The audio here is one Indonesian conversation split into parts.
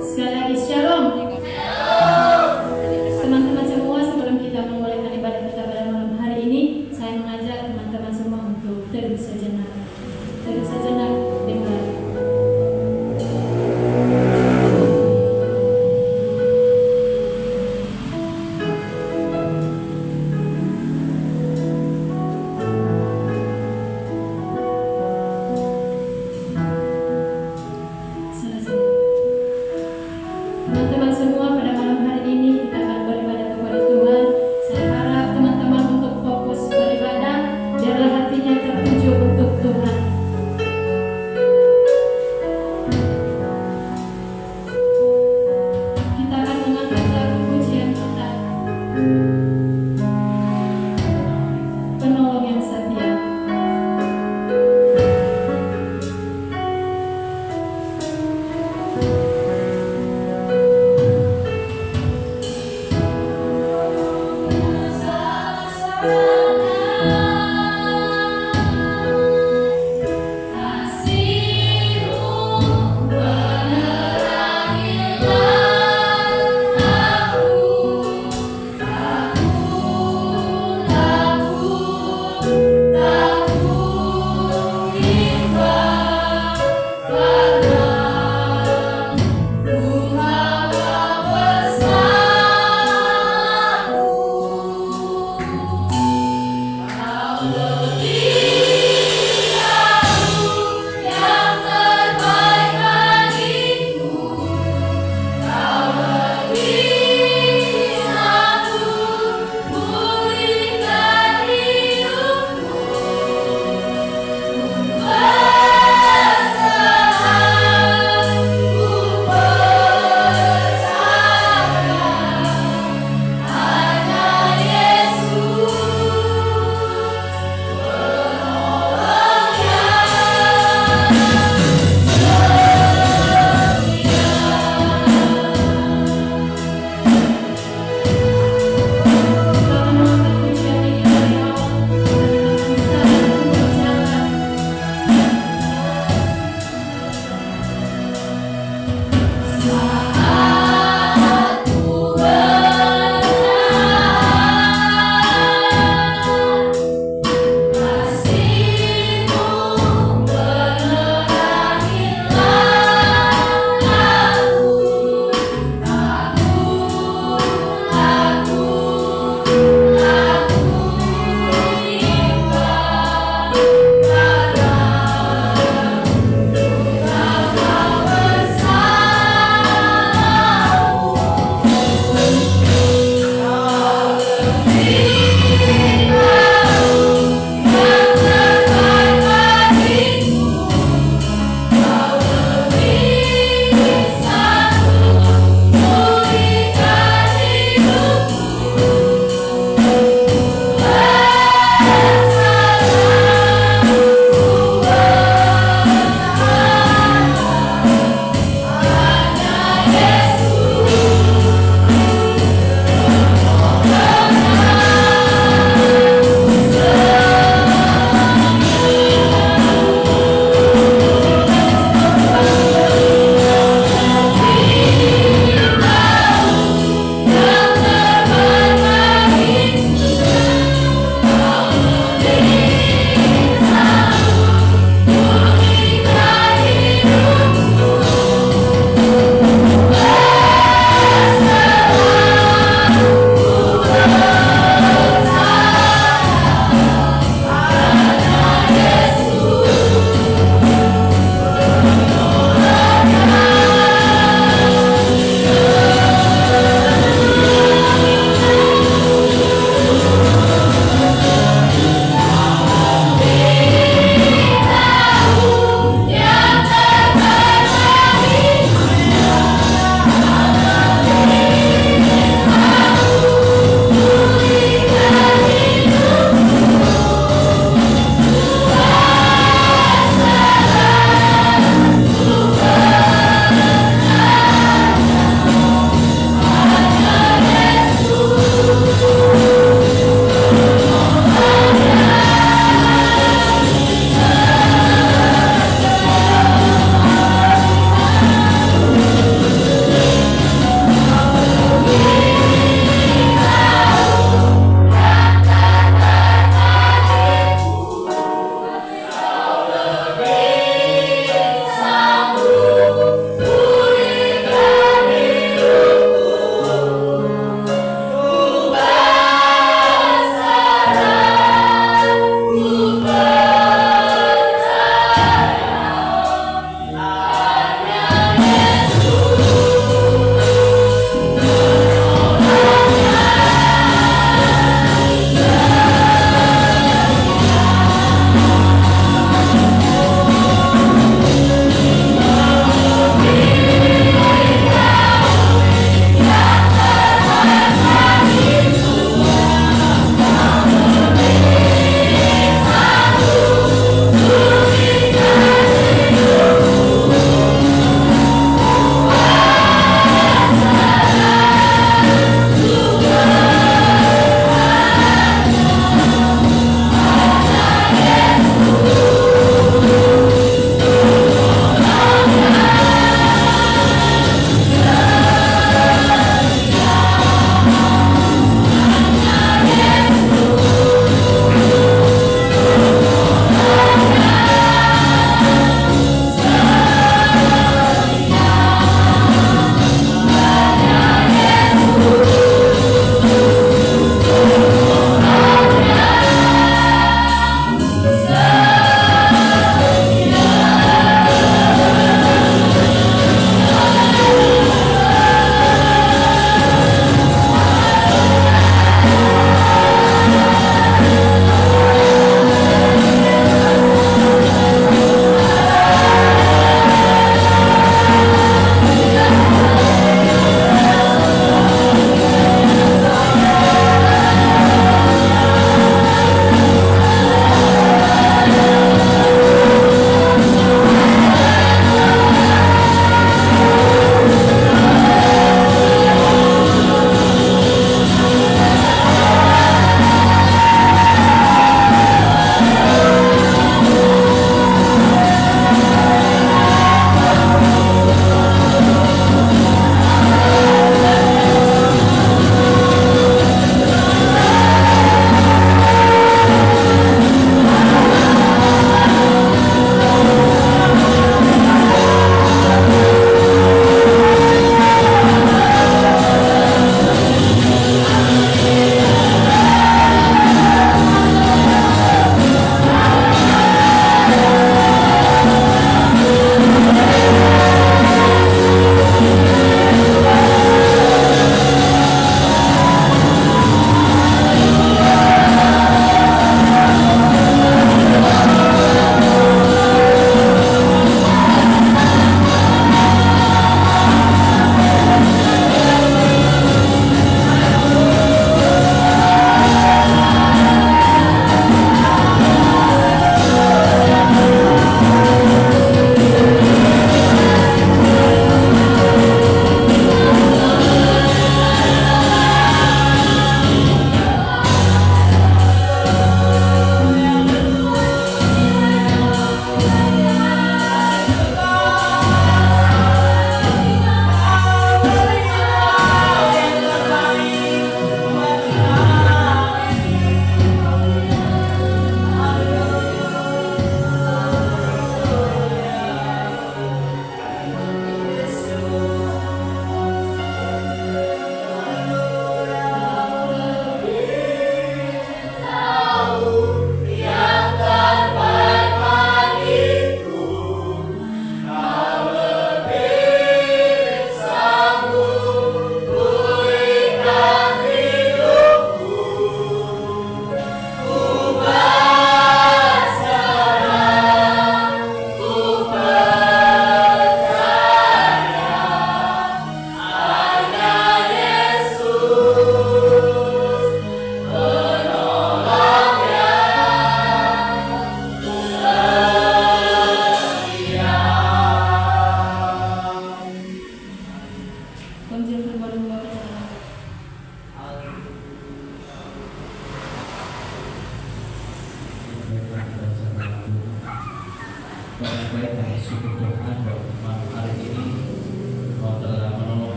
Sekali lagi shalom. Teman-teman semua, sebelum kita memulai ibadah kita pada malam hari ini, saya mengajak teman-teman semua untuk teduh sejenak. Teduh sejenak dengar. Selesai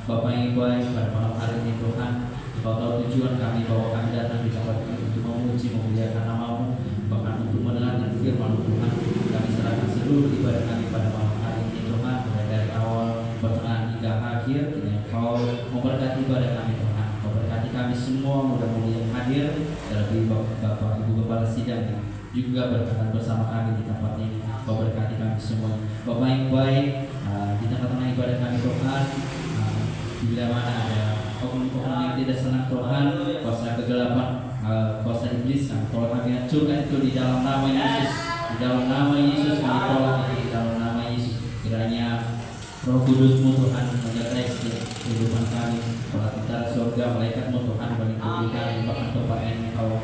Bapa yang baik, pada malam hari ini Tuhan, Engkau tahu tujuan kami bahwa kami datang di tempat ini untuk memuji, memuliakan nama-Mu, bahkan untuk mendengarkan firman Tuhan. Kami serahkan seluruh ibadah kami pada malam hari ini Tuhan, mulai dari awal, pertengahan hingga akhir. Kiranya Engkau memberkati ibadah kami Tuhan. Engkau berkati kami semua, mudah-mudahan yang hadir, terlebih Bapak Ibu Kepala Sidang yang juga berkenan bersama kami di tempat ini. Engkau berkati kami semua. Bapak yang baik, di tengah-tengah ibadah kami Tuhan, bila mana ada oknum-oknum yang tidak senang Tuhan, kuasa kegelapan, kuasa iblis, tolong kami hancurkan itu di dalam nama Yesus. Di dalam nama Yesus kami tolak itu di dalam nama Yesus. Kiranya Roh Kudus-Mu Tuhan menyertai kehidupan kami. Para tentara surga, malaikat-Mu Tuhan melindungi kami, bahkan tempat yang Engkau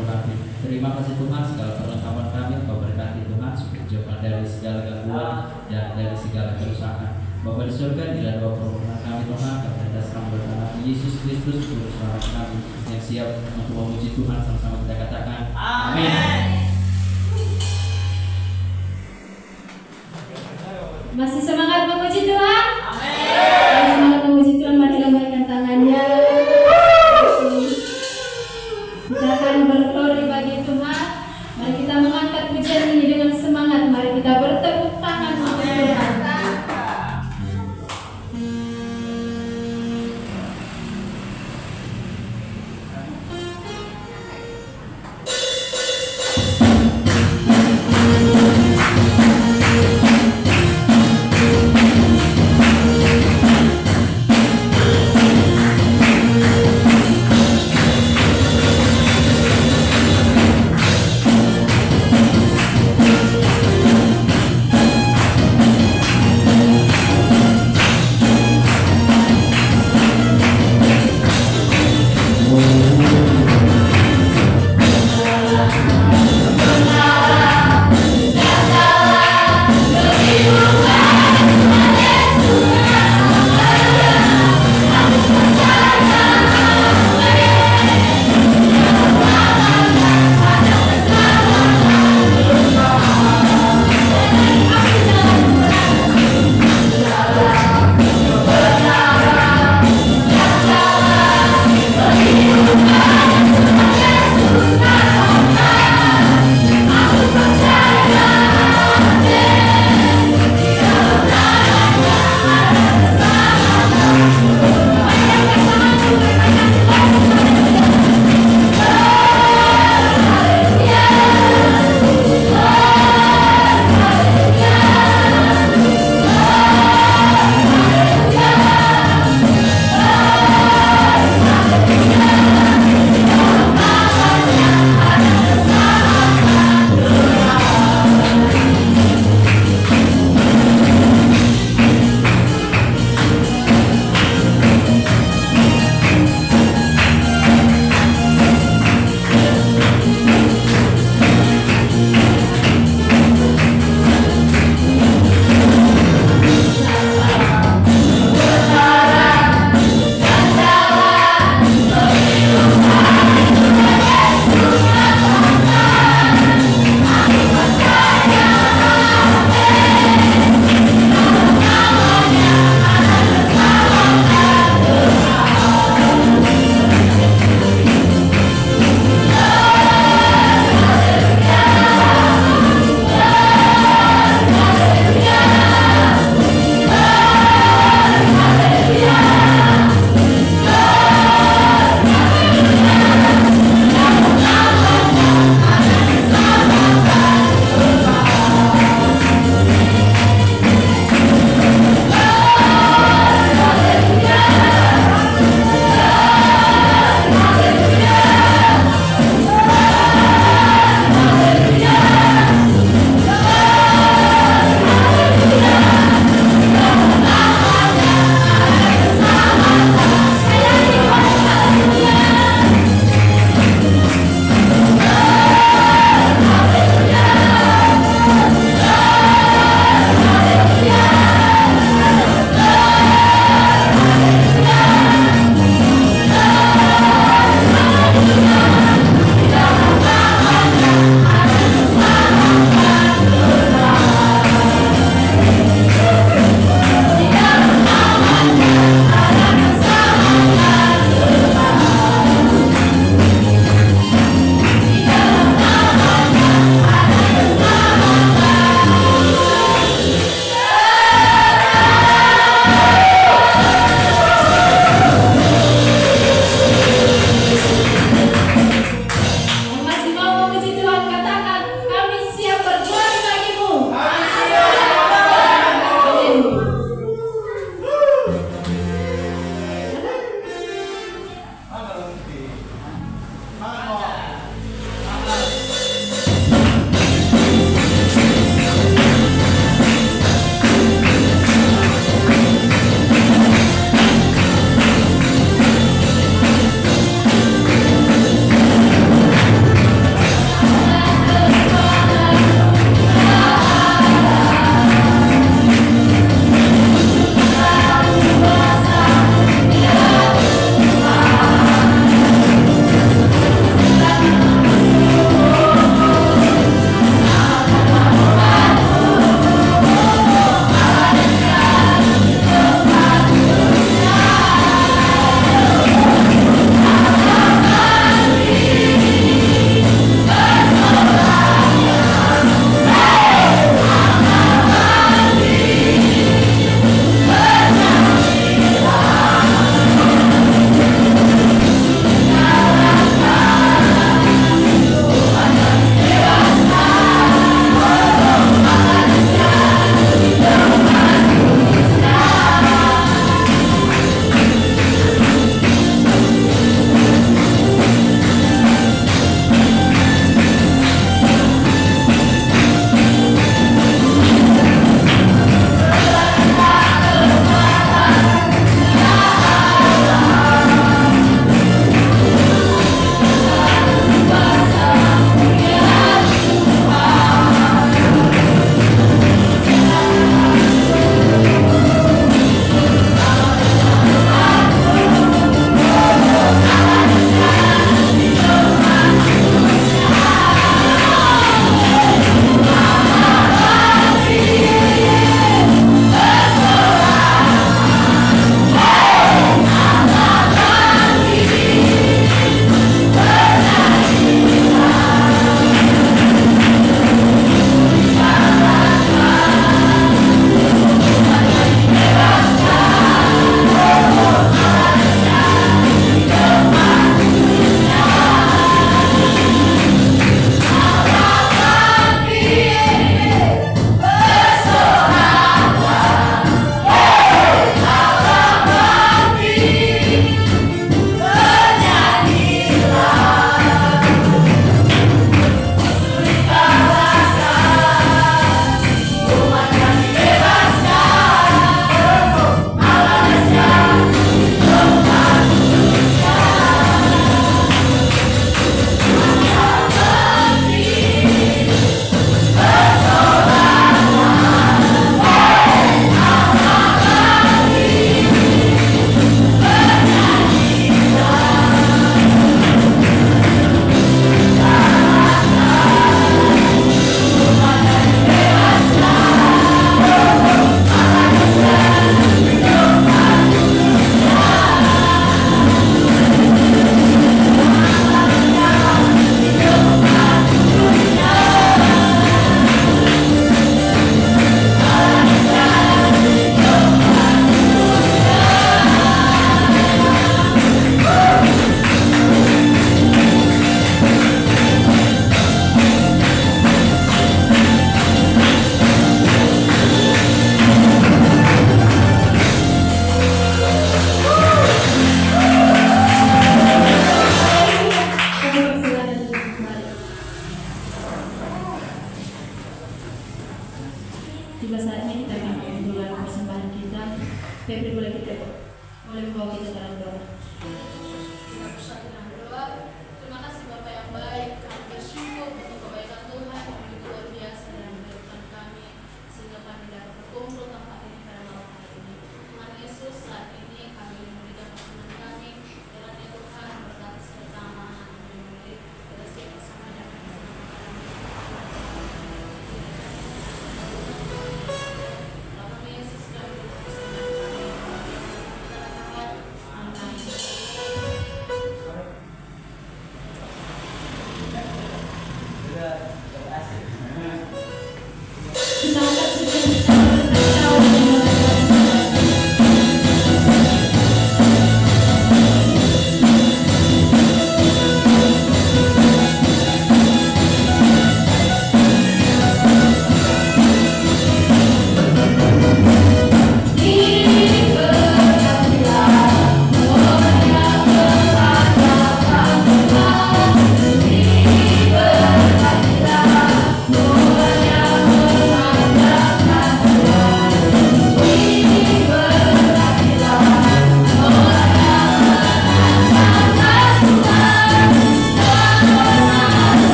urapi. Terima kasih Tuhan, segala perlengkapan kami Engkau berkati Tuhan, supaya jauhkan dari segala gangguan dan dari segala kerusakan. Bapa di surga, bila doa permohonan kami Tuhan, kami dasarkan berkat Yesus Kristus, Juru Selamat kami yang siap untuk memuji Tuhan, sama-sama kita katakan amin. Masih semangat memuji Tuhan? Amin. Semangat memuji Tuhan, mari lambaikan tangannya. Kita akan berglori bagi Tuhan. Mari kita mengangkat pujian ini dengan semangat. Mari kita bertepuk tangan untuk Tuhan.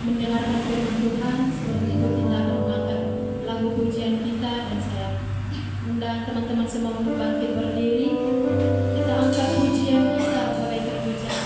mendengarkan firman Tuhan. Sebelum itu kita akan mengangkat lagu pujian kita, dan saya undang teman-teman semua untuk bangkit berdiri. Kita angkat pujian kita, Bapak Terpujian.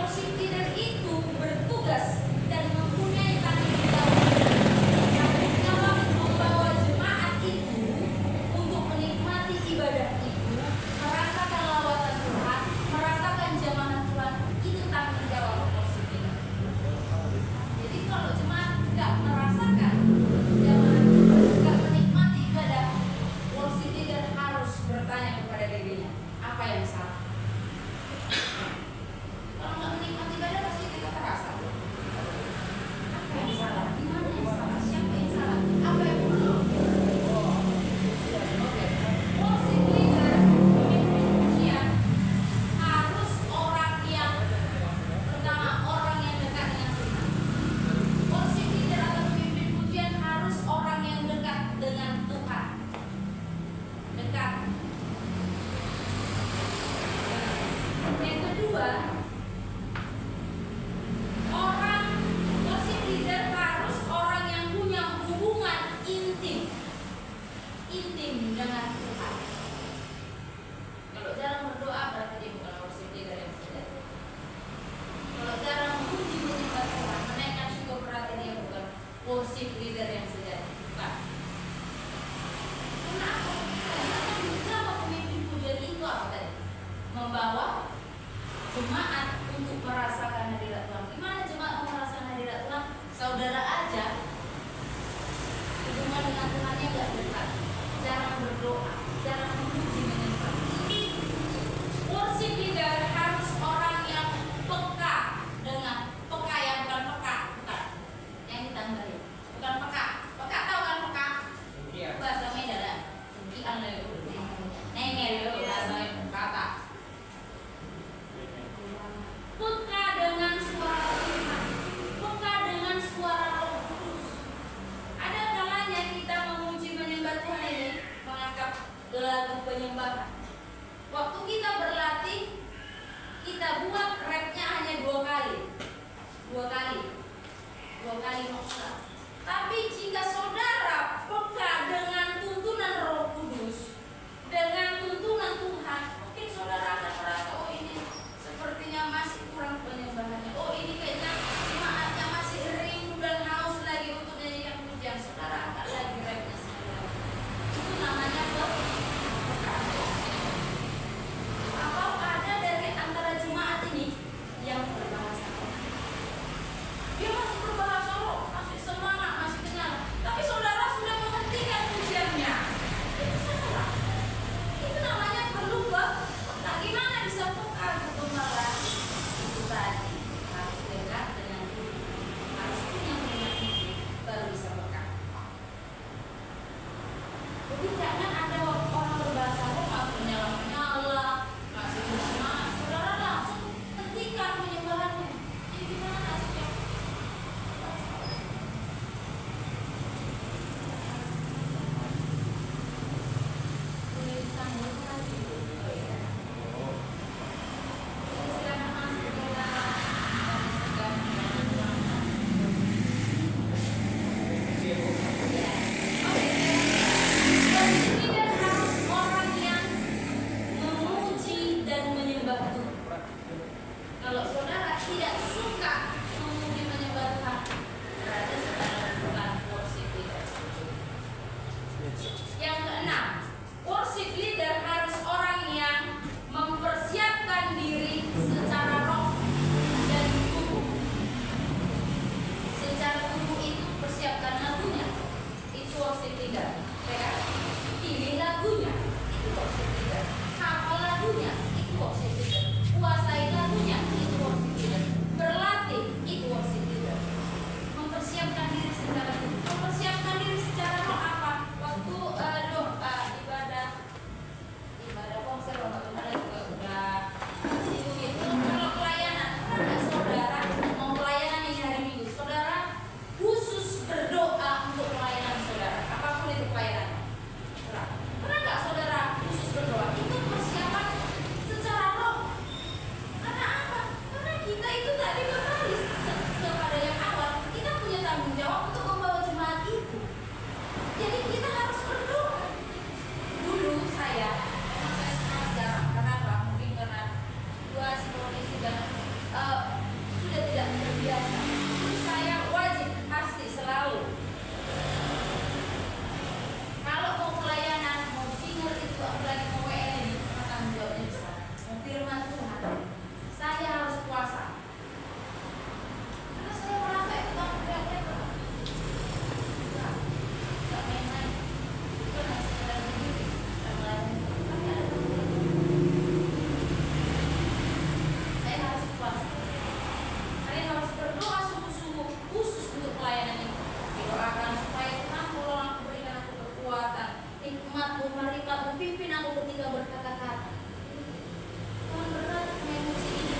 Worship leader itu bertugas dan mempunyai tanggung jawab leader yang sejati. Bukan. Kenapa? Karena pemimpin pujian itu apa tadi? Membawa jemaat untuk merasakan hadirat Tuhan. Gimana jemaat mau merasakan hadirat Tuhan? Saudara aja hubungan dengan Tuhannya gak dekat, jarang berdoa, jarang memuji menyembah. Worship leader harus orang yang peka dengan peka yang bukan peka, bukan yang ditambahin, bukan peka. Peka tahu kan peka? Bahasa Medan lah, tinggian lah, nengel loh bahasa kata. Peka dengan suara Tuhan, peka dengan suara Roh Kudus. Ada kalanya kita memuji menyembah Tuhan ini mengangkat lagu penyembahan. Waktu kita berlatih, kita buat rapnya hanya 2 kali nokta. Tapi jika saudara peka dengan tuntunan Roh Kudus, dengan tuntunan Tuhan, mungkin saudara akan merasa, oh ini sepertinya masih kurang penyembahannya. Oh ini kayaknya jemaatnya masih rindu dan haus lagi untuk nyanyikan pujian. Saudara angkat lagi rapnya sekali lagi. Itu namanya pekaan. Apa ada dari antara jemaat ini yang berbahasa roh? Dia masih berbahasa roh, masih semangat, masih kenyang. Tapi saudara sudah menghentikan pujiannya. Itu salah. Itu namanya perlu peka. Gimana bisa peka gitu malah? Itu tadi harus dekat dengan diri, harus punya penyakit baru bisa peka. Jadi jangan ada orang berbahasa roh masih nyala-nyala, masih bersemangat, saudara langsung hentikan penyembahannya. Jadi gimana sih? Tulisan itu tadi. Oh iya. Silakan masuk ke dalam. Tidak harus orang yang memuji dan menyembah Tuhan. Kalau saudara tidak suka memuji menyembah Tuhan, berarti saudara bukan worship leader. Yang keenam, worship leader harus orang yang mempersiapkan diri secara roh dan tubuh. Secara tubuh itu persiapkan lagunya, itu worship leader. Pilih lagunya, itu worship leader. Hafal lagunya, itu worship leader. Kuasai lagunya, itu worship leader. Berlatih, itu worship leader. Mempersiapkan diri secara tubuh. Mempersiapkan diri secara roh apa? Waktu ibadah konser waktu kemarin juga udah itu gitu. Kalau pelayanan, pernah nggak saudara mau pelayanan ini hari Minggu, saudara khusus berdoa untuk pelayanan saudara, apapun itu pelayanan. Pernah nggak saudara khusus berdoa? Itu persiapan secara roh. Karena apa? Karena kita itu tadi kembali kepada yang awal, kita punya tanggung jawab untuk membawa jemaat itu. Jadi kita harus berdoa. Dulu saya sangat jarang. Kenapa? Mungkin karena situasi kondisi dan sudah tidak terbiasa. Saya wajib pasti selalu kalau mau pelayanan, mau singer itu, apalagi mau WN ini, tanggung jawabnya besar. Mau firman Tuhan, saya harus puasa. Karena saya merasa itu tanggung jawabnya berat. Tidak main-main. Bukan hanya sekedar begini, dan lain-lain. Tapi ada tanggung jawab. Saya harus puasa. Saya harus berdoa sungguh-sungguh khusus untuk pelayanan ini. Doakan supaya Tuhan tolong aku, berikan aku kekuatan, hikmat, marifat, pimpin aku ketika berkata-kata. Tuhan berkati emosi ini,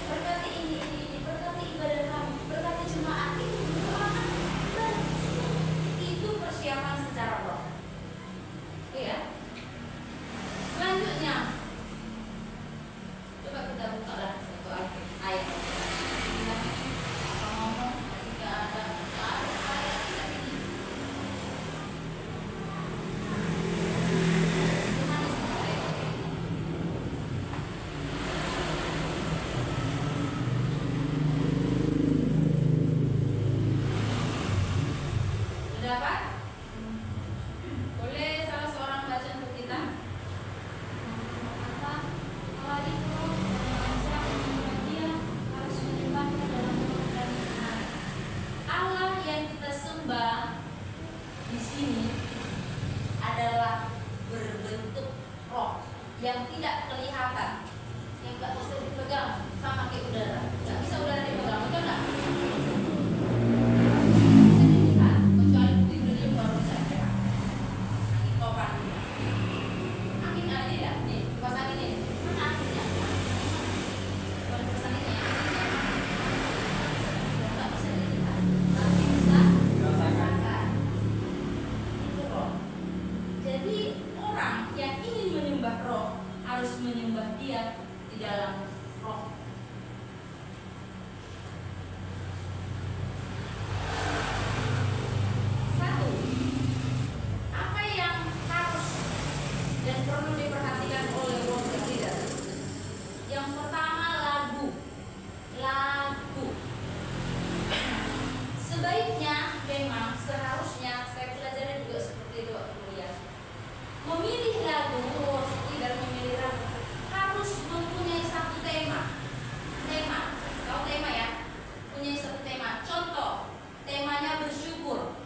berkati ini, berkati ibadah kami, berkati jemaat ini, doakan. Itu persiapan secara roh. Iya. Selanjutnya, coba kita buka lah satu ayat. Apa ngomong ketika ada ayat ini. Yohanes 4 ayat 3. dapat? Boleh salah seorang baca untuk kita? Kata Allah itu manusia menyembah Dia harus menyembahnya dalam roh dan benar. Allah yang kita sembah di sini adalah berbentuk roh yang tidak kelihatan, yang nggak bisa dipegang sama kayak udara. Nggak bisa udara dipegang, betul nggak? Kecuali bukti berdiri baru bisa dipegang. Angin topan, angin aja ya, nih pas angin ini, mana anginnya? Kalau pas anginnya, nggak bisa dilihat, tapi bisa dirasakan. Itu roh. Jadi orang yang ingin menyembah roh harus menyembah Dia di dalam roh. Satu, apa yang harus dan perlu diperhatikan oleh roh dan leader? Yang pertama, lagu. Sebaiknya memang seharusnya saya pelajari juga seperti itu waktu kuliah. Memilih lagu, dan memilih lagu harus mempunyai satu tema. Tahu tema ya? Punya satu tema. Contoh, temanya bersyukur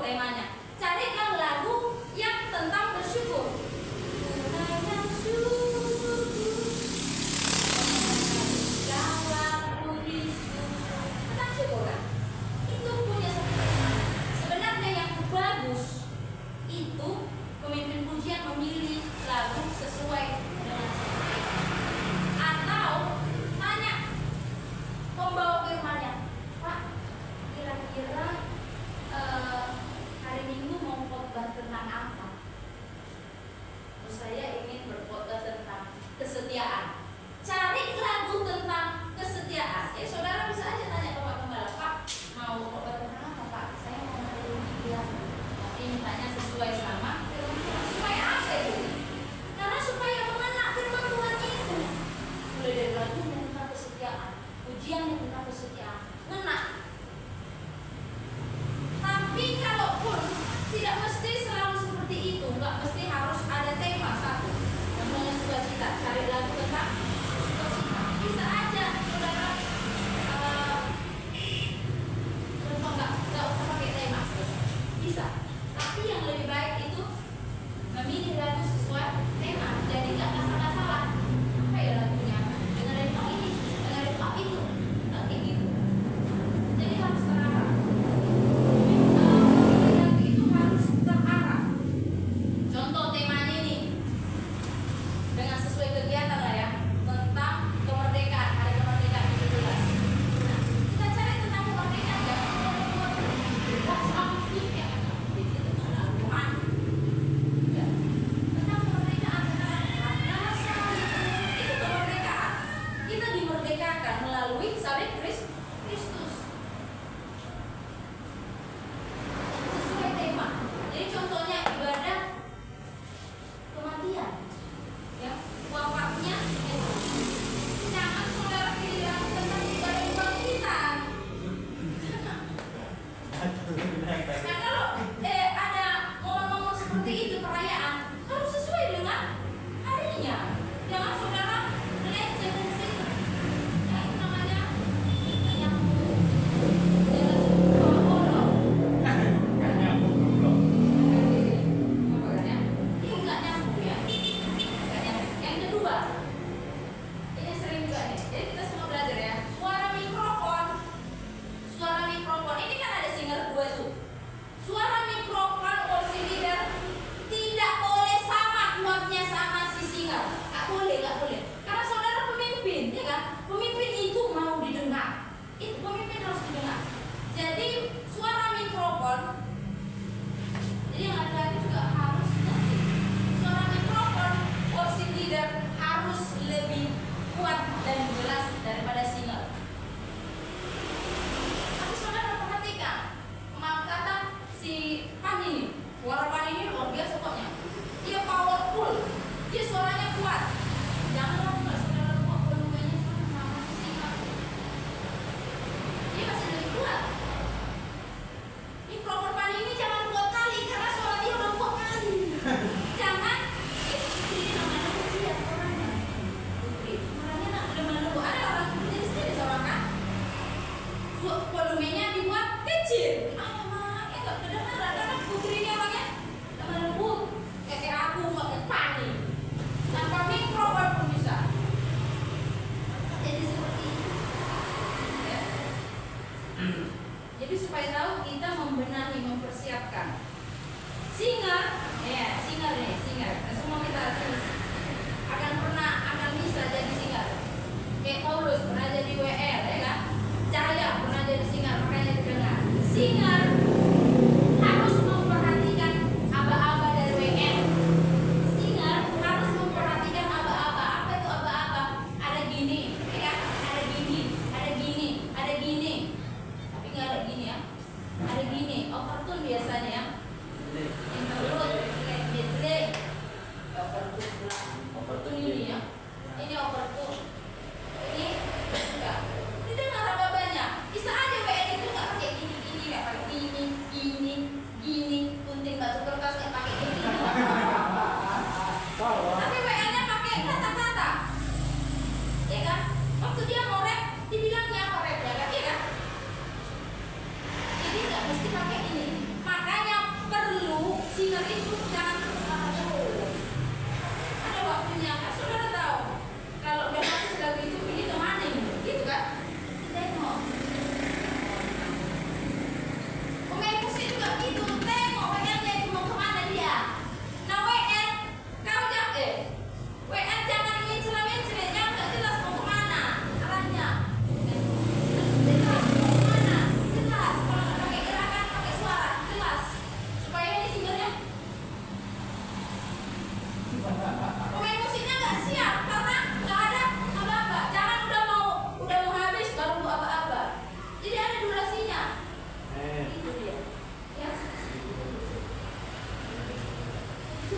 temanya. Carikan lagu yang tentang bersyukur. Tentang syukur, segala puji syukur. Tentang syukur kan? Itu punya satu tema. Sebenarnya yang bagus itu pemimpin pujian memilih lagu sesuai dengan tema. Atau tanya pembawa firmannya, Pak, kira-kira hari Minggu mau khotbah tentang apa? Terus saya ingin berkhotbah tentang kesetiaan. Cari lagu tentang kesetiaan. Saudara bisa aja tanya ke Pak Gembala, Pak, mau khotbah tentang apa, Pak? Saya mau merenungi dia. Tapi mintanya sesuai sama firman Tuhan. Supaya apa itu? Karena supaya mengena firman Tuhan itu. Mulai dari lagunya tentang kesetiaan, pujiannya tentang kesetiaan, ngena. Tapi kalaupun tidak mesti selalu seperti itu, nggak mesti harus ada tema satu. Namanya sukacita, cari lagu tentang sukacita. Bisa aja, saudara. Contoh nggak usah pakai tema, bisa. Tapi yang lebih baik itu memilih lagu sesuai tema. Jadi nggak salah. Apa ya lagunya? Dengerin ini, dengerin itu, nggak kayak gitu. Jadi harus terarah. Lagu itu harus terarah. Contoh temanya ini dengan sesuai kegiatan lah ya, tentang kemerdekaan, hari kemerdekaan 17. Nah, kita cari tentang kemerdekaan, jangan aktifnya itu tentang Tuhan. Ya. Tentang kemerdekaan, itu kemerdekaan. Kita dimerdekakan melalui salib Kristus. Sesuai tema. Jadi contohnya ibadah kematian, ya, wafatnya Yesus. Jangan saudara bilang tentang ibadah kebangkitan. Nah kalau ada momen-momen seperti itu perayaan harus sesuai dengan harinya. Jangan saudara melenceng dari situ. Ya, itu namanya nyambung. Jangan bodoh. Ini nggak nyambung ya. Yang kedua, ini sering juga nih. Jadi kita semua belajar ya. Suara mikrofon. Ini kan ada singer 2 tuh. Suara mikrofon kursi leader tidak boleh sama kuatnya sama si singer. Nggak boleh. Karena saudara pemimpin, ya kan? Pemimpin itu mau didengar. Itu pemimpin harus didengar. Jadi suara mikrofon. Jadi yang ada lagi juga harus ngerti. Suara mikrofon kursi leader harus lebih kuat dan jelas daripada singer. Tapi saudara perhatikan, maaf kata si Pan ini, suara Pan ini luar biasa pokoknya. Dia powerful, dia suaranya kuat. Janganlah juga saudara lupa volumenya sama si singer. Dia masih lebih kuat. Mikrofon Pan ini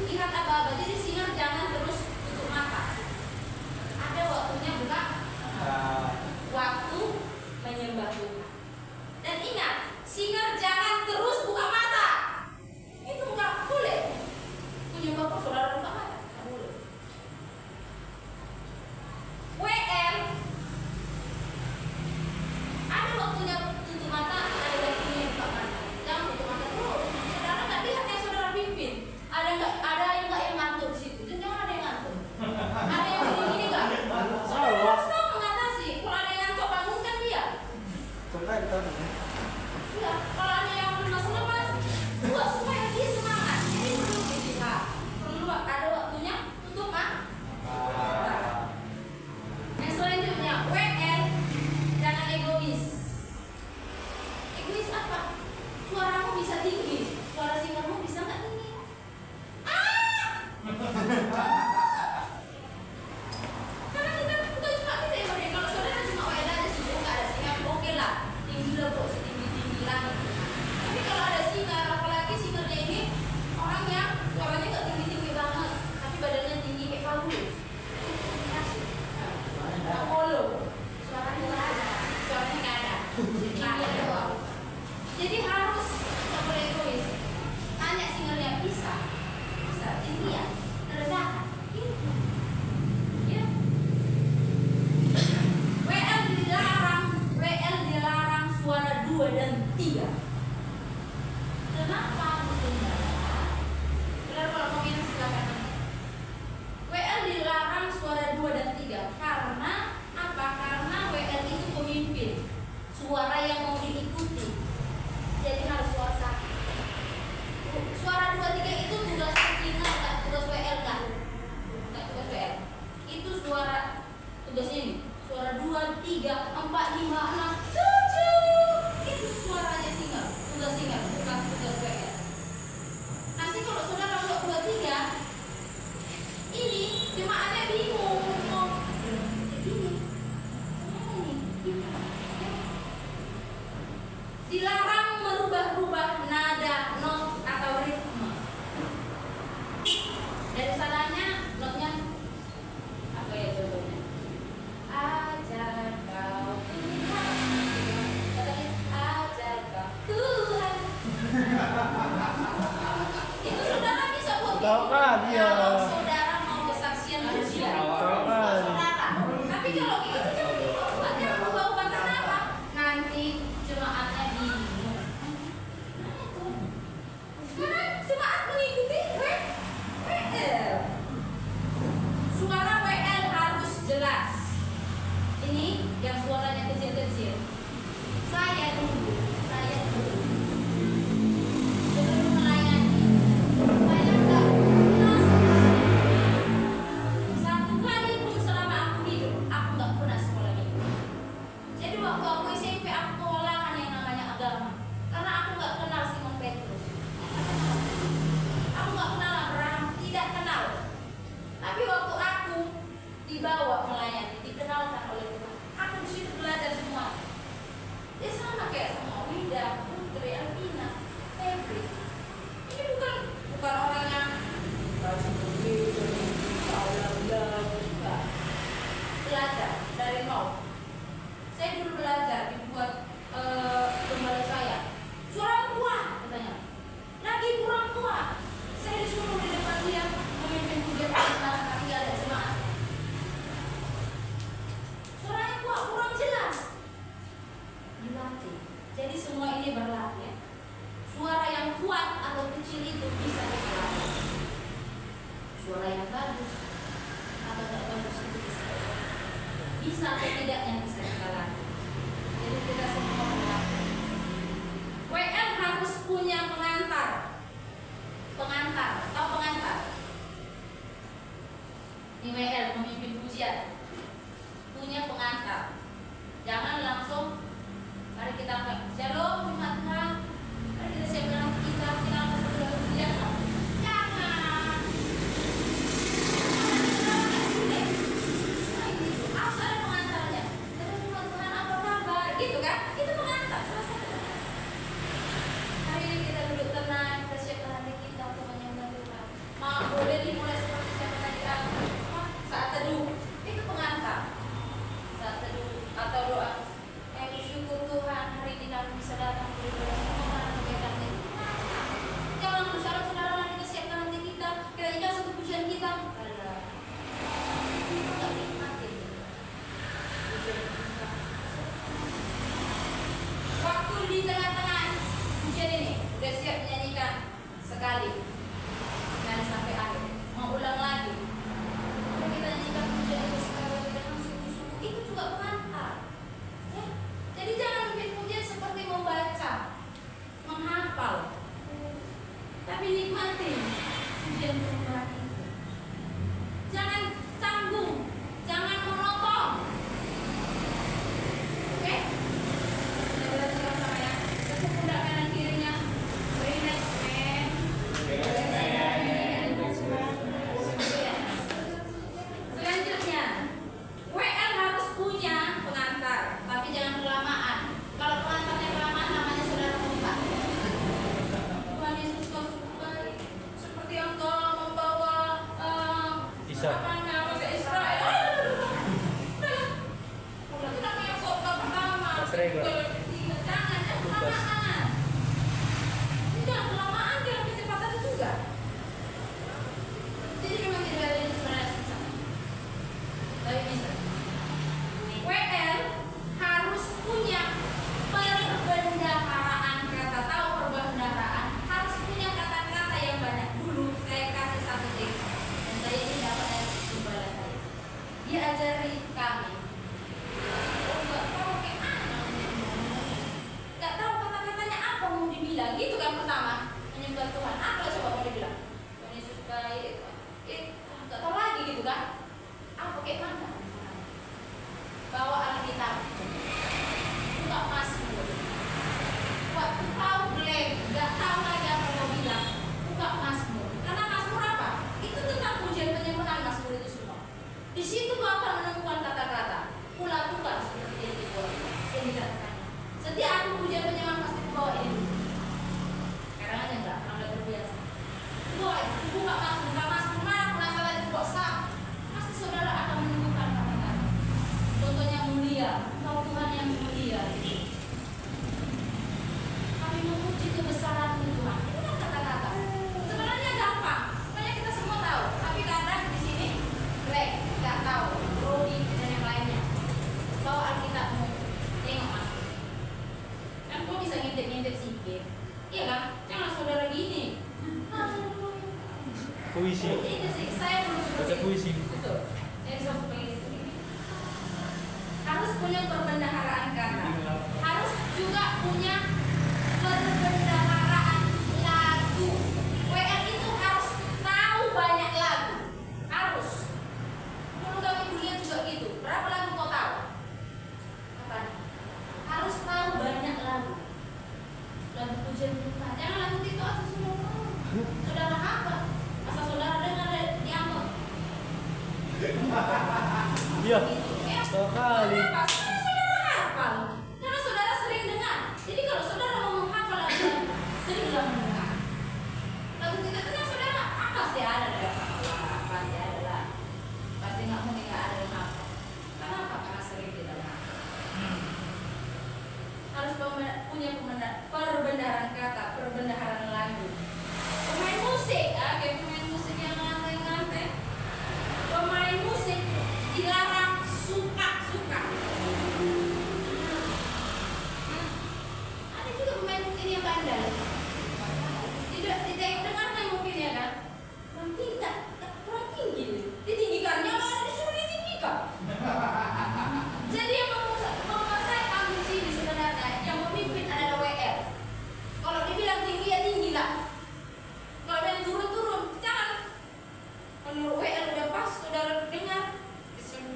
lihat aba-aba. Jadi singa jangan terus tutup mata. Ada waktunya buka, waktu menyembah Tuhan. Dan ingat, singa jangan terus buka mata. Itu nggak boleh. Menyembah kok saudara buka mata, nggak boleh. WL ada waktunya tutup mata, ada waktunya buka mata. Jangan tutup mata terus. Saudara nggak lihat yang saudara pimpin. Ada yang nggak yang ngantuk di situ? Jangan ada yang ngantuk. Ada yang gini nggak? Saudara harus tahu mengatasi. Kalau ada yang ngantuk bangunkan dia. Ya, kalau ada yang lemas-lemas, buat supaya dia semangat. Jadi perlu istirahat. Perlu ada waktunya tutup mata. Yang selanjutnya, WL, jangan egois. Egois apa? Suaramu bisa tinggi, suara singamu bisa nggak tinggi? Karena kita bukan cuma kita yang berdiri. Kalau saudara cuma WL aja sih, nggak ada singa, oke lah, tinggi lah bro, setinggi-tinggi langit. Tapi kalau ada singa, apalagi singanya ini orang yang suaranya nggak tinggi-tinggi banget, tapi badannya tinggi kayak Paulus. Apollo, suaranya nggak ada, doang. Jadi harus nggak boleh egois. Tanya singernya bisa tinggi ya, rendah, gitu. Ya. WL dilarang suara 2 dan 3. Kenapa dilarang? Benar kalau mau minum silakan. WL dilarang suara 2 dan 3 karena apa? Karena WL itu pemimpin, suara yang mau diikuti. Jadi harus suara satu. Suara 2, 3 itu tugas singa, nggak tugas WL nggak tugas WL. Itu suara tugasnya ini. Suara 2, 3, 4, 5, 6, 7. Itu suaranya singa, tugas singa, bukan tugas WL. Nanti kalau saudara untuk 2, 3, ini jemaahnya bingung mau dilarang merubah-rubah nada, not atau ritme. Dari salahnya notnya apa ya contohnya? Ajar kau Tuhan, katanya ajar kau Tuhan. Itu saudara bisa buat kalau saudara mau kesaksian manusia, saudara. Tapi kalau gitu jangan ubah-ubah. Kenapa? Nanti jemaatnya bingung. Sekarang jemaat mengikuti WL. Suara WL harus jelas. Ini yang suaranya kecil-kecil. Saya dulu sebelum melayani, saya nggak pernah satu kali pun selama aku hidup, aku nggak pernah sekolah minggu. Jadi waktu aku SMP aku kewalahan yang namanya agama, karena aku nggak kenal Simon Petrus. Aku nggak kenal Abraham, tidak kenal. Tapi waktu aku dibawa melayani, dikenalkan oleh Tuhan, aku di situ belajar semua. Dia sama kayak semua Wida, Putri, Alvina, Febri. Ini bukan orang yang belajar dari nol. Saya dulu belajar dibuat gembala saya. Suara kuat katanya. Lagi kurang kuat. Saya disuruh di depan dia memimpin pujian persembahan, tapi nggak ada jemaat. Suaranya kuat, kurang jelas. Dilatih. Jadi semua ini berlatih. Suara yang kuat atau kecil itu bisa dilatih. Suara yang bagus atau tidak bagus itu bisa atau tidaknya bisa kita latih. Jadi kita semua berlatih. WL harus punya pengantar. Tahu pengantar? Ini WL pemimpin pujian punya pengantar. Jangan langsung mari kita angkat shalom firman Tuhan. Mari kita siapkan kita angkat satu pujian. Jangan. Harus ada pengantarnya. Terus firman Tuhan apa kabar? Gitu kan? Itu pengantar. Salah satu. Hari ini kita duduk tenang, kita siapkan hati kita untuk menyembah Tuhan. Mau Puisi. Ini sih saya belum Baca puisi. Betul. Saya sudah pengen itu. Harus punya perbendaharaan kata. Harus juga punya perbendaharaan lagu. WR itu harus tahu banyak lagu. Harus. Dulu kami kuliah juga gitu. Berapa lagu kau tahu? Katanya. Harus tahu banyak lagu. Lagu pujian kita. Jangan lagu TikTok aja semua. Saudara apa? Masa saudara dengar diangkut? Iya. Ya. Sekali. Kenapa? Karena saudara hafal. Karena saudara sering dengar. Jadi kalau saudara mau menghafal lagu, seringlah mendengar. Lagu kita itu kan saudara pasti ada deh. Pasti ada lah. Pasti nggak mungkin nggak ada yang hafal. Kenapa? Karena sering kita dengar. Harus punya perbendaharaan kata, perbendaharaan lagu. Pemain musik, kayak pemain musik yang ngantai-ngantai. Pemain musik dilarang suka-suka. Ada juga pemain musik yang bandel. Tidak dengarkan mungkin ya kan? Kurang tinggi. Ditinggikannya malah disuruh ditinggikan. Jadi yang menguasai panggung sini sebenarnya yang memimpin adalah WR. Kalau dibilang tinggi ya tinggi lah. Kalau ada yang turun-turun, jangan. Menurut WR udah pas, saudara dengar,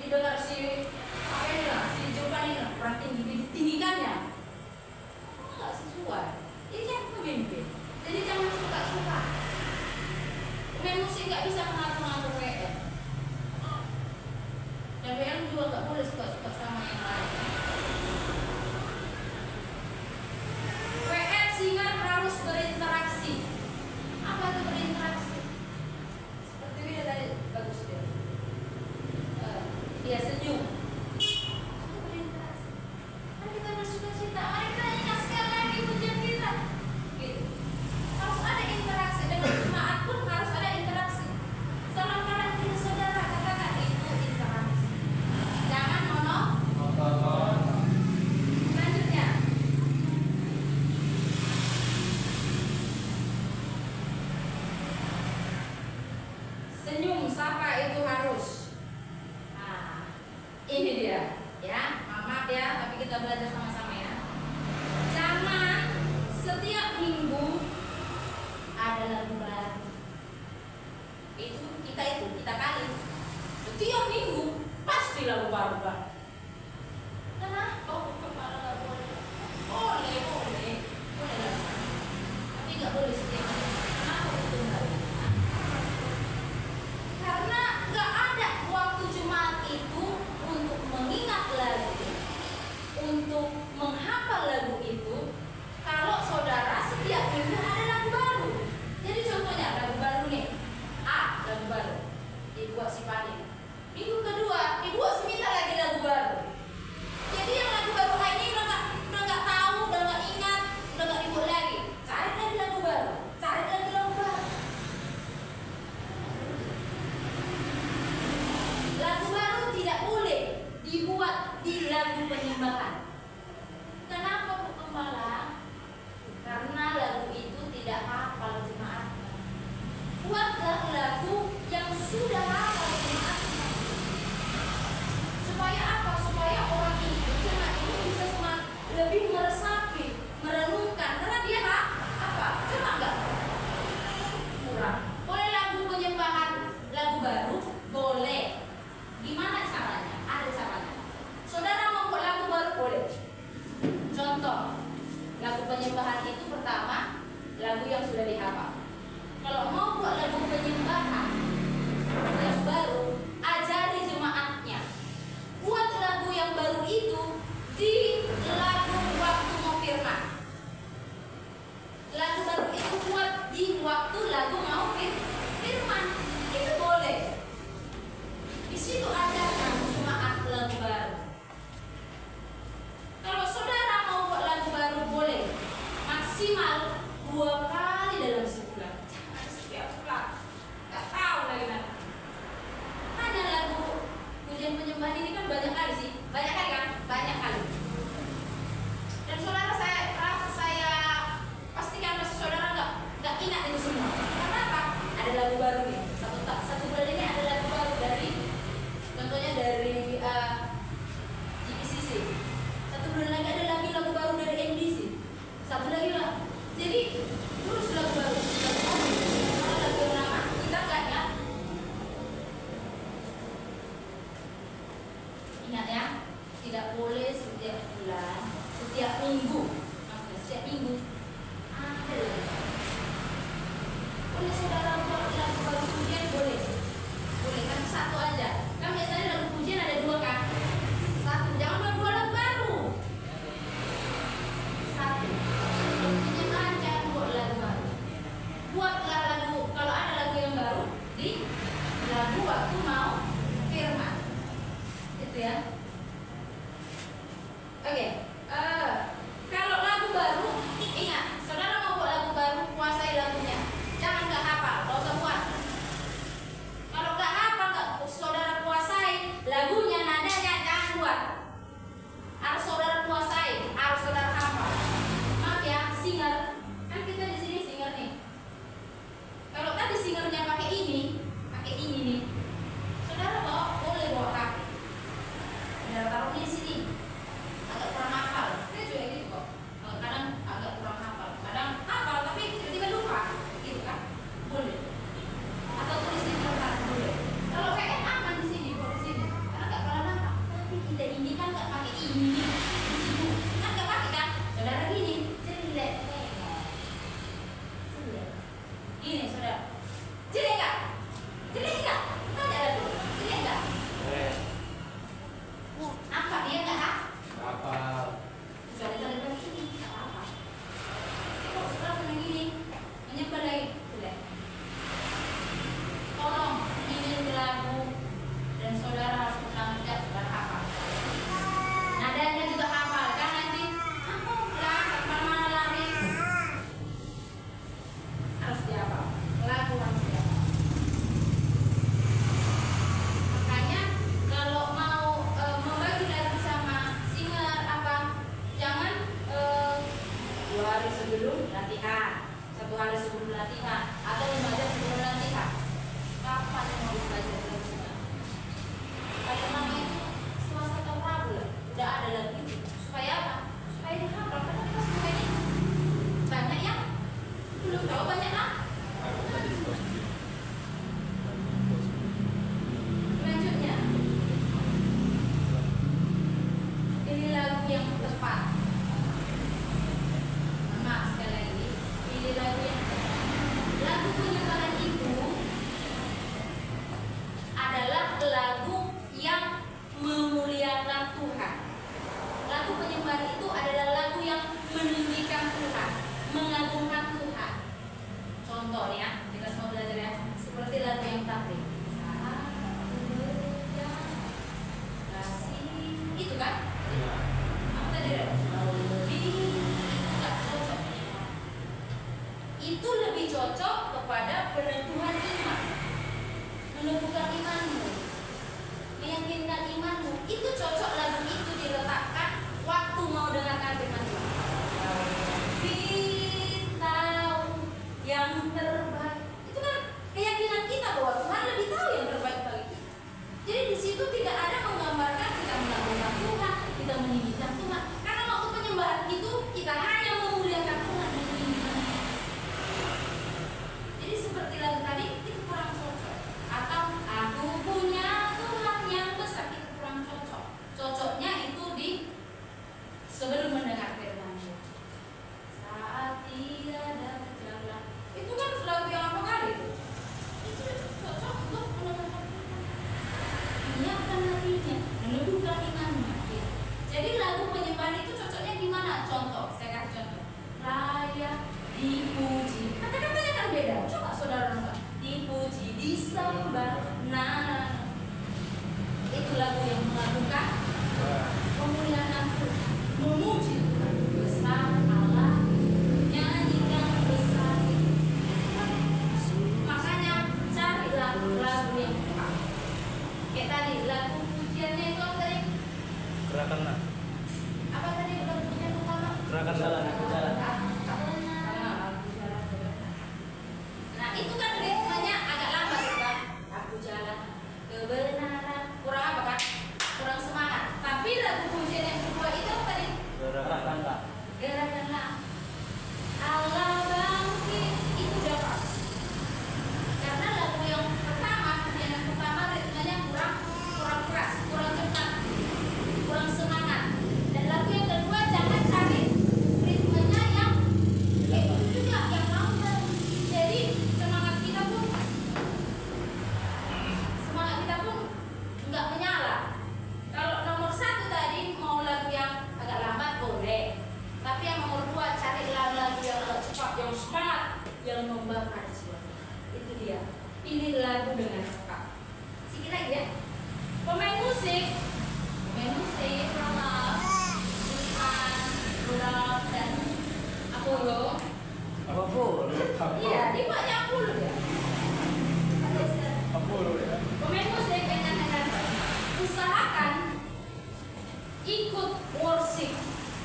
didengar si apa ini lah, si Jopan ini lah, kurang tinggi, ditinggikannya. Nggak sesuai. Ini yang pemimpin. Jadi jangan suka-suka. Pemain musik nggak bisa mengatur-ngatur WR. Dan WR juga nggak boleh suka-suka sama yang lain. WR singer harus berinteraksi. Apa itu berinteraksi? Seperti dia tadi bagus dia. Dia senyum. Itu berinteraksi. Mari kita bersuka cita. Mari kita ingat sekali lagi pujian kita. Gitu. Harus ada interaksi dengan jemaat pun harus ada interaksi. Salam kanan kiri saudara katakan itu interaksi. Jangan monoton. Selanjutnya. Senyum sapa itu harus. Nah, ini dia, ya. Maaf ya, tapi kita belajar sama-sama ya. Jangan setiap minggu ada lagu baru. Kita kali. Setiap minggu pasti lagu baru Pak. Kenapa? Kepala nggak boleh. Boleh lah. Tapi nggak boleh setiap minggu. Kenapa itu nggak? Karena nggak ada waktu jemaat itu untuk mengingat lagu, untuk menghafal lagu itu. Kalau saudara setiap minggu ada lagu baru. Jadi contohnya lagu baru nih, lagu baru dibuat si Pani. Minggu kedua dibuat si Mita lagi lagu baru. Jadi yang lagu baru ini udah nggak tahu, udah nggak ingat, udah nggak dibuat lagi. Cari lagi lagu baru, cari lagi lagu baru. Lagu baru tidak boleh dibuat di lagu penyembahan. Kenapa Bu Gembala? Karena lagu itu tidak hafal jemaatnya. Buatlah lagu yang sudah hafal jemaatnya. Supaya apa? Supaya orang itu, jemaat ini bisa lebih meresapi, merenungkan. Karena dia apa? Coba enggak? Kurang. Boleh lagu penyembahan, lagu baru? Boleh. Gimana caranya? Ada caranya. Saudara mau buat lagu baru boleh. Contoh, lagu penyembahan itu pertama lagu yang sudah dihafal. Kalau mau buat lagu penyembahan yang baru, ajari jemaatnya. Buat lagu yang baru itu di lagu waktu mau firman. Lagu baru itu buat di waktu lagu mau firman. Itu boleh. Di situ ajarkan jemaat lagu baru. Kalau saudara mau buat lagu baru boleh. Maksimal 2 kali dalam sebulan. Jangan setiap bulan. Gak tahu lagi nanti. Hanya lagu pujian penyembahan ini kan banyak kali sih. Banyak kali kan? Banyak kali. Dan saudara saya pastikan masih saudara nggak ingat itu semua. Karena apa? Ada lagu baru nih. satu aja. Kan biasanya lagu pujian ada dua kan? Satu, jangan buat dua lagu baru. Satu, penyembahan jangan buat lagu baru. Buatlah lagu, kalau ada lagu yang baru di lagu waktu mau firman. Itu ya. Oke, kalau lagu baru, ingat, saudara mau buat lagu baru, kuasai lagunya. Jangan nggak hafal, nggak usah buat. Kalau nggak hafal, nggak saudara kuasai lagunya, nadanya jangan buat. Harus saudara kuasai, harus saudara hafal. Maaf ya, singer, kan kita di sini singer nih. Kalau tadi singernya pakai ini nih, saudara boleh bawa HP. Saudara taruh di sini. Agak kurang hafal, saya juga gitu kok. Kadang agak kurang hafal, kadang hafal tapi tiba-tiba lupa, gitu kan? Boleh. Atau tulis di kertas boleh. Kalau kayak aman di sini, kok di sini, karena nggak kalah nampak. Tapi kita ini kan nggak pakai ini, di situ kan nggak pakai kan? Saudara gini, jelek, gini saudara, jelek nggak? Jelek nggak? Tanya dulu, jelek nggak? Apa dia nggak hafal? Apa? Sudah ada sini, nggak apa-apa. Kok setelah senang gini, menyembah lagi, sudah. Tolong ingin lagu dan saudara harus ulang tidak saudara hafal. Nadanya juga hafal, kan nanti aku pulang kemana-mana lari. Harus dihafal, lagu harus dihafal. Makanya kalau mau membagi lagu sama singer apa, jangan 2 hari sebelum latihan, 1 hari sebelum latihan, atau 5 jam sebelum latihan. Kapan yang mau belajar lagu? Kayak nama itu Selasa atau Rabu lah, udah ada lagu itu. Supaya apa? Supaya dihafal. Karena kita suka ini banyak yang belum tahu, banyak lah. Selanjutnya, pilih lagu yang tepat. Maaf sekali lagi, pilih lagu yang tepat. Lagu penyembahan itu adalah lagu yang memuliakan Tuhan. Lagu penyembahan itu adalah lagu yang meninggikan Tuhan, mengagungkan Tuhan. Contohnya, kita semua belajar ya, seperti lagu yang tadi. Itu kan? Apa tadi? Nggak cocok. Itu lebih cocok kepada penentuan iman, menentukan imanmu, meyakinkan imanmu. Itu cocok lagu itu diletakkan waktu mau dengarkan firman Tuhan. Kita yang terbaik. Itu kan keyakinan kita bahwa Tuhan lebih tahu yang terbaik bagi kita. Jadi di situ tidak ada menggambarkan kita mengagungkan Tuhan, kita meninggikan Tuhan. Karena waktu penyembahan itu kita hanya memuliakan Tuhan dan meninggikan Tuhan. Jadi seperti lagu tadi itu kurang cocok. Atau aku punya Tuhan yang besar, itu kurang cocok. Cocoknya itu di sebelum mendengar firman Tuhan. Saat tiada jalan. Itu kan lagu yang apa kali itu? Itu cocok untuk mendengarkan Tuhan. Menyiapkan hatinya, menundukkan imannya. Jadi lagu penyembahan itu cocoknya gimana? Contoh, saya kasih contoh. Layak dipuji. Kata-katanya kan beda. Coba saudara nonton. Dipuji, disembah, nah. Itu lagu yang mengagungkan pemuliaan Tuhan, memuji Tuhan. Besar Allah, nyanyikan besar. Makanya carilah lagu yang tepat. Kayak tadi lagu pujiannya itu apa tadi? Gerakanlah. Apa tadi lagu pujian pertama? Gerakan jalan, jalan. Nah itu kan ritmenya agak lambat kan? Aku jalan kebenaran, kurang apa kan? Kurang semangat. Tapi lagu pujian yang kedua itu apa tadi? Gerakanlah. Gerakanlah Allah bangkit, itu udah pas. Karena lagu yang pertama, pujian yang pertama ritmenya kurang keras, kurang cepat, kurang semangat. Dan lagu yang kedua jangan cari ritmenya yang itu juga yang lambat. Jadi semangat kita kemajuan. Itu dia. Pilih lagu dengan tepat. Sedikit lagi ya. Pemain musik sama Irfan, Rudolf dan Apollo. Iya, dia banyak Apollo ya. Apollo ya. Pemain musik dengan usahakan ikut worship,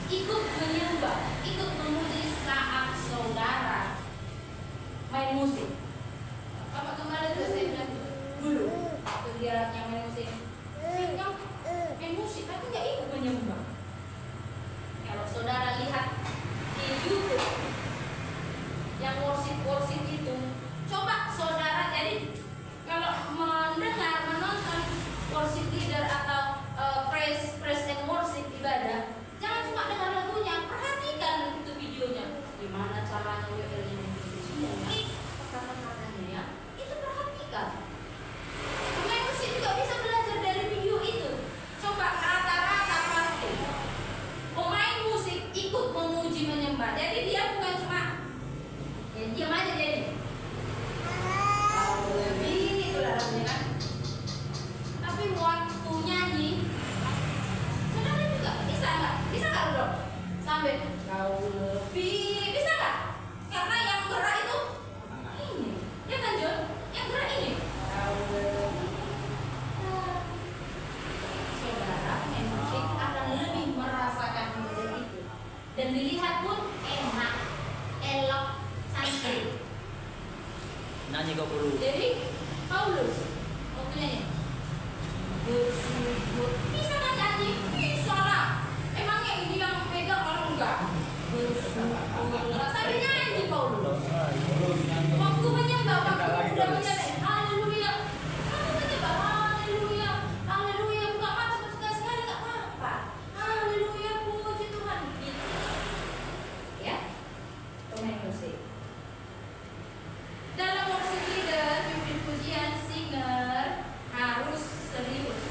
ikut menyembah, ikut memuji saat saudara main musik. Apa kemarin tuh saya bilang dulu waktu dia yang main musik, saya main musik tapi nggak ikut menyembah. Kalau saudara lihat di YouTube yang worship itu, coba saudara jadi kalau mendengar menonton worship leader atau praise and worship ibadah, jangan cuma dengar lagunya, perhatikan itu videonya, gimana caranya WL ini semuanya, kata-katanya ya, itu perhatikan. Pemain musik juga bisa belajar dari video itu. Coba rata-rata pasti pemain musik ikut memuji menyembah. Jadi dia bukan cuma ya diam aja jadi. Kalau lebih itu lah lagunya kan. Tapi waktu nyanyi, saudara juga bisa nggak? Bisa nggak dong? Sampai kau lebih bisa nggak? Karena yang gerak itu ini, ya kan John? Yang gerak ini. Kau lebih. Saudara main musik akan lebih merasakan model itu, dan dilihat pun enak, elok, cantik. Nyanyi kau perlu. Jadi Paulus waktu nyanyi bersyukur, bisa nggak nyanyi? Bisa lah. Emangnya ini yang pegang orang enggak? Bersyukur. Sambil nyanyi Paulus. Waktu menyembah, waktu udah menyembah, haleluya. Kamu menyembah, haleluya, haleluya. Buka mata sekali nggak apa-apa. Haleluya, puji Tuhan. Gitu. Ya, pemain musik. Dalam worship leader, pimpin pujian, singer harus serius,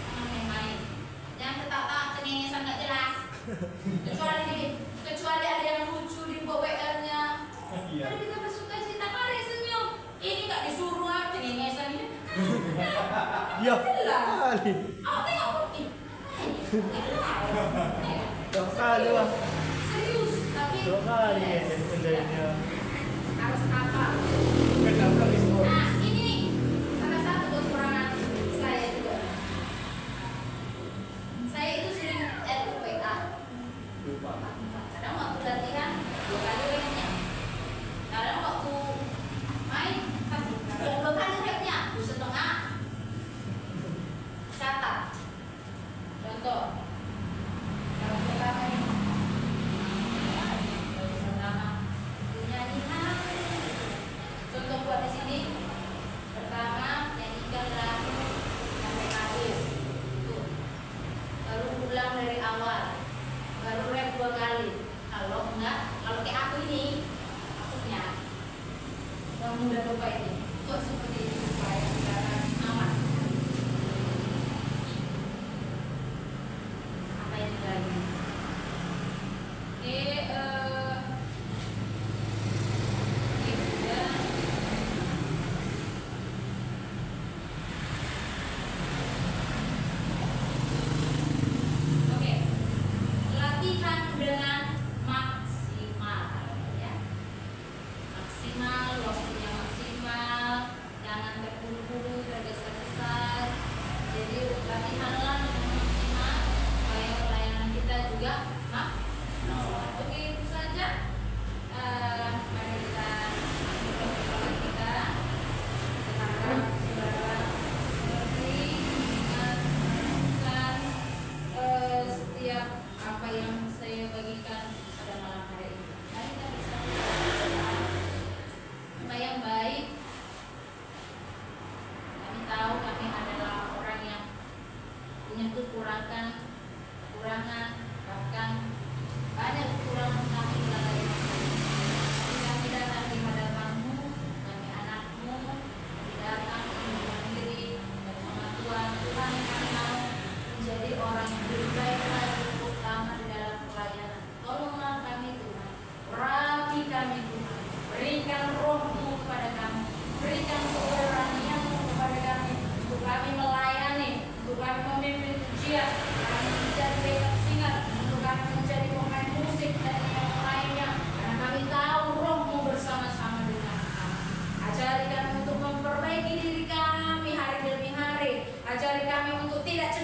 jangan main-main, jangan ketawa cengengesan nggak jelas. Kecuali ada yang lucu di WL-nya. Mari kita bersuka cita, mari senyum. Ini nggak disuruh apa cengengesan ini. Iya. Jelas. Kali. Oh tengok bukti. Dua kali lah. Serius, tapi Dua kali ya kerjanya. harus apa? Kenapa diskon? Nah, ini salah satu kekurangan saya juga. Saya itu sering RUPA. Kadang waktu latihan 2 kali rapnya. Kadang waktu main 2 kali rapnya, 1,5. Catat. Contoh. Kalau pertama ini. Pertama. Nyanyi contoh buat di sini. Pertama nyanyikan lagu sampai habis. Tuh. Baru ulang dari awal. Baru rap 2 kali. Kalau enggak, kalau kayak aku ini maksudnya yang mudah lupa ini. Kok seperti itu supaya sekarang aman. Apa yang lagi? Oke, latihan dengan maksimal, ya. Maksimal, waktunya maksimal, jangan terburu-buru.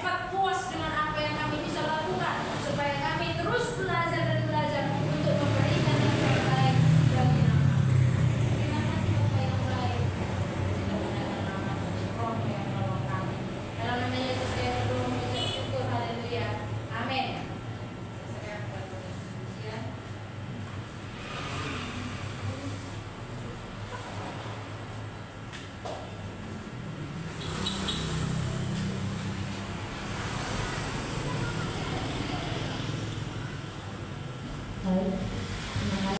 cepat puas